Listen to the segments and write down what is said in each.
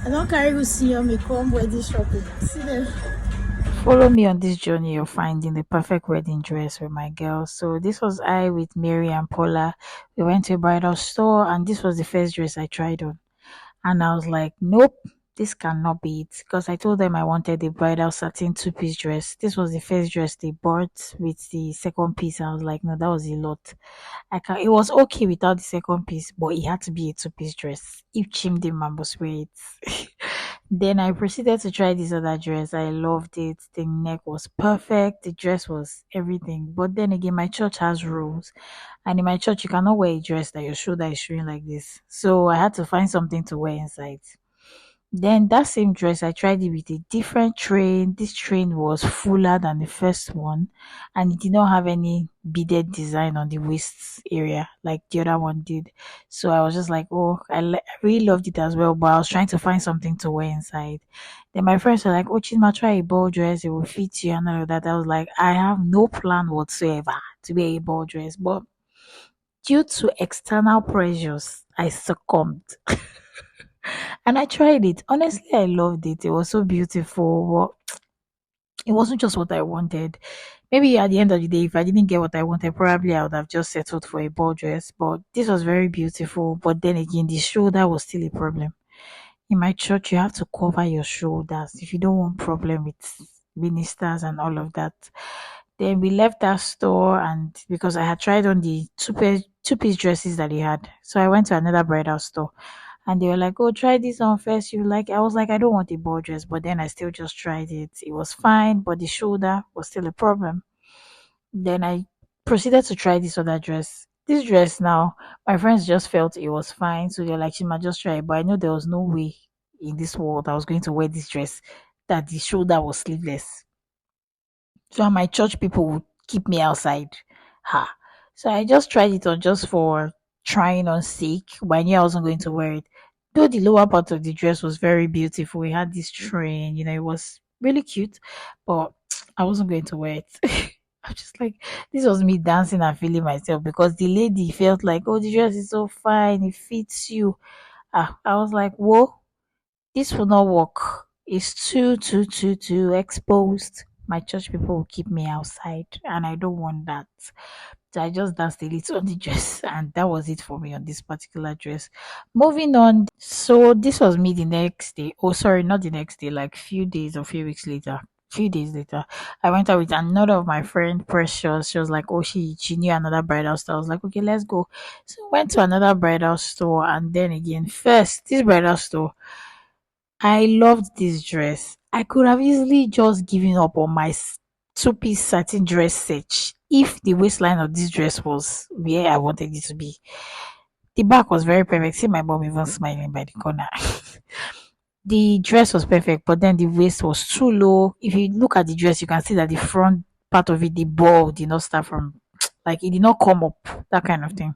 I don't carry who see you, me come wedding shopping. See them. Follow me on this journey of finding the perfect wedding dress with my girl. So this was I with Mary and Paula. We went to a bridal store and this was the first dress I tried on. And I was like, nope, this cannot be it. Because I told them I wanted the bridal satin two-piece dress. This was the first dress they bought with the second piece. I was like, no, that was a lot. It was okay without the second piece, but it had to be a two-piece dress. If Chimdim must wear it. Then I proceeded to try this other dress. I loved it. The neck was perfect. The dress was everything. But then again, my church has rules. And in my church, you cannot wear a dress that your shoulder is showing like this. So I had to find something to wear inside. Then that same dress, I tried it with a different train. This train was fuller than the first one, and it did not have any beaded design on the waist area like the other one did. So I was just like, oh, I really loved it as well, but I was trying to find something to wear inside. Then my friends were like, oh, Chima, try a ball dress. It will fit you and all of that. I was like, I have no plan whatsoever to wear a ball dress, but due to external pressures, I succumbed. And I tried it. Honestly, I loved it. It was so beautiful. But it wasn't just what I wanted. Maybe at the end of the day, if I didn't get what I wanted, probably I would have just settled for a ball dress. But this was very beautiful. But then again, the shoulder was still a problem. In my church, you have to cover your shoulders if you don't want problem with ministers and all of that. Then we left that store, and because I had tried on the two piece dresses that he had, so I went to another bridal store, and they were like, "Oh, try this on first. You like?" I was like, "I don't want a ball dress," but then I still just tried it. It was fine, but the shoulder was still a problem. Then I proceeded to try this other dress. This dress now, my friends just felt it was fine, so they're like, "Shima, just try it." But I know there was no way in this world I was going to wear this dress that the shoulder was sleeveless. So my church people would keep me outside. Ha. So I just tried it on just for trying on sake, but I knew I wasn't going to wear it. Though the lower part of the dress was very beautiful. We had this train, it was really cute, but I wasn't going to wear it. I was just like, this was me dancing and feeling myself because the lady felt like, oh, the dress is so fine, it fits you. I was like, whoa, this will not work. It's too exposed. My church people will keep me outside, and I don't want that. So I just danced a little on the dress, and that was it for me on this particular dress. Moving on. So this was me the next day. Oh, sorry, not the next day, like few days or few weeks later. Few days later, I went out with another of my friend, Precious. She was like, "Oh, she knew another bridal store." I was like, "Okay, let's go." So went to another bridal store, and then again, first this bridal store, I loved this dress. I could have easily just given up on my two-piece satin dress set if the waistline of this dress was where I wanted it to be. The back was very perfect. See my mom even smiling by the corner. The dress was perfect, but then the waist was too low. If you look at the dress, you can see that the front part of it, the ball did not start from, like, it did not come up, that kind of thing.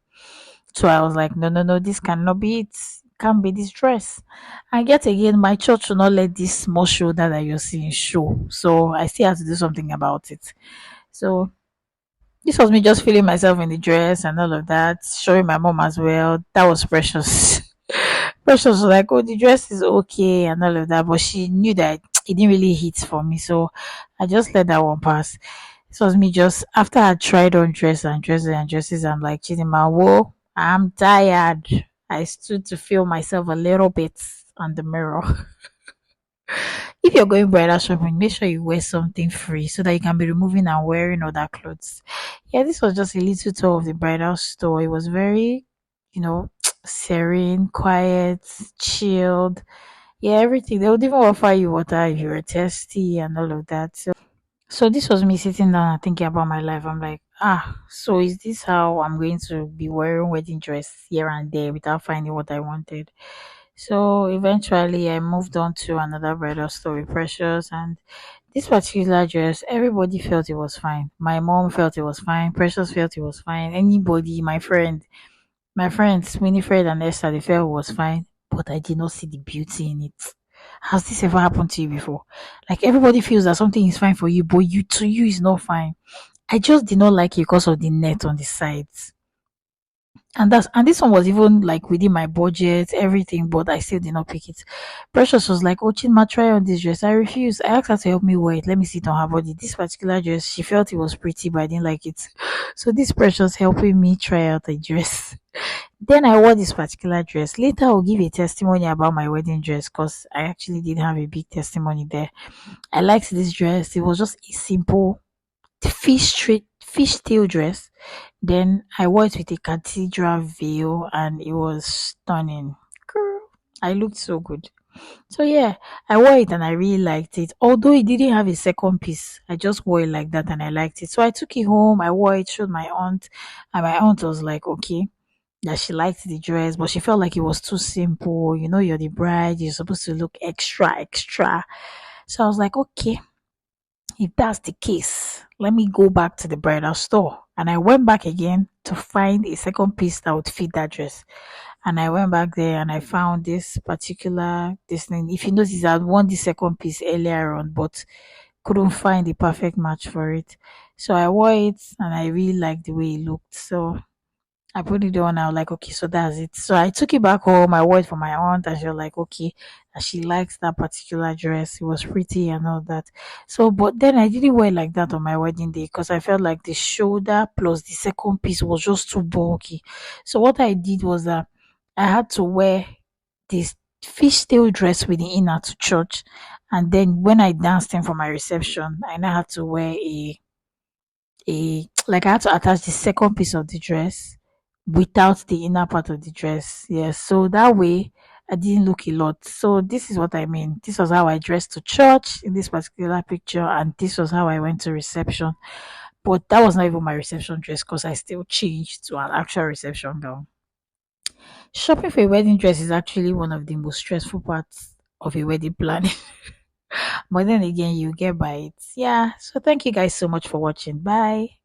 So I was like, no, no, no, this cannot be it. Can't be this dress. And yet again, my church will not let this small shoulder that you're seeing show. So I still have to do something about it. So this was me just feeling myself in the dress and all of that, showing my mom as well. That was precious. Precious was like, oh, the dress is okay and all of that, but she knew that it didn't really hit for me. So I just let that one pass. This was me just after I tried on dress and dresses and dresses. I'm like, Chidima, whoa, I'm tired. I stood to feel myself a little bit on the mirror. If you're going bridal shopping, make sure you wear something free so that you can be removing and wearing other clothes. Yeah, this was just a little tour of the bridal store. It was very, serene, quiet, chilled. Yeah, everything. They would even offer you water if you were thirsty and all of that. So this was me sitting down and thinking about my life. I'm like, so is this how I'm going to be wearing wedding dress here and there without finding what I wanted? So eventually I moved on to another bridal store with Precious, and this particular dress, everybody felt it was fine. My mom felt it was fine, Precious felt it was fine, anybody, my friends, Winifred and Esther, they felt it was fine, but I did not see the beauty in it. Has this ever happened to you before? Like everybody feels that something is fine for you, but to you is not fine. I just did not like it because of the net on the sides. And this one was even like within my budget, everything, but I still did not pick it. Precious was like, "Oh, Chinma, try on this dress." I refused. I asked her to help me wear it. Let me sit on her body. This particular dress, she felt it was pretty, but I didn't like it. So this Precious helping me try out a dress. Then I wore this particular dress. Later, I'll give a testimony about my wedding dress because I actually did have a big testimony there. I liked this dress. It was just a simple fish tail dress. Then I wore it with a cathedral veil and it was stunning. Girl, I looked so good. So yeah, I wore it and I really liked it. Although it didn't have a second piece, I just wore it like that and I liked it. So I took it home, I wore it, showed my aunt, and my aunt was like, okay, that she liked the dress, but she felt like it was too simple. You know, you're the bride, you're supposed to look extra, extra. So I was like, okay, if that's the case, let me go back to the bridal store. And I went back again to find a second piece that would fit that dress. And I went back there and I found this particular this thing. If you notice, I had worn the second piece earlier on, but couldn't find the perfect match for it. So I wore it and I really liked the way it looked. So I put it on. I was like, okay, so that's it. So I took it back home. I wore it for my aunt, and she was like, okay, that she likes that particular dress. It was pretty and all that. So, but then I didn't wear it like that on my wedding day because I felt like the shoulder plus the second piece was just too bulky. So what I did was that I had to wear this fishtail dress with the inner to church, and then when I danced in for my reception, I now had to wear a like I had to attach the second piece of the dress without the inner part of the dress. Yes, so that way I didn't look a lot. So this is what I mean. This was how I dressed to church in this particular picture, and this was how I went to reception. But that was not even my reception dress because I still changed to an actual reception gown. Shopping for a wedding dress is actually one of the most stressful parts of a wedding planning. But then again, you get by it. Yeah. So thank you guys so much for watching. Bye.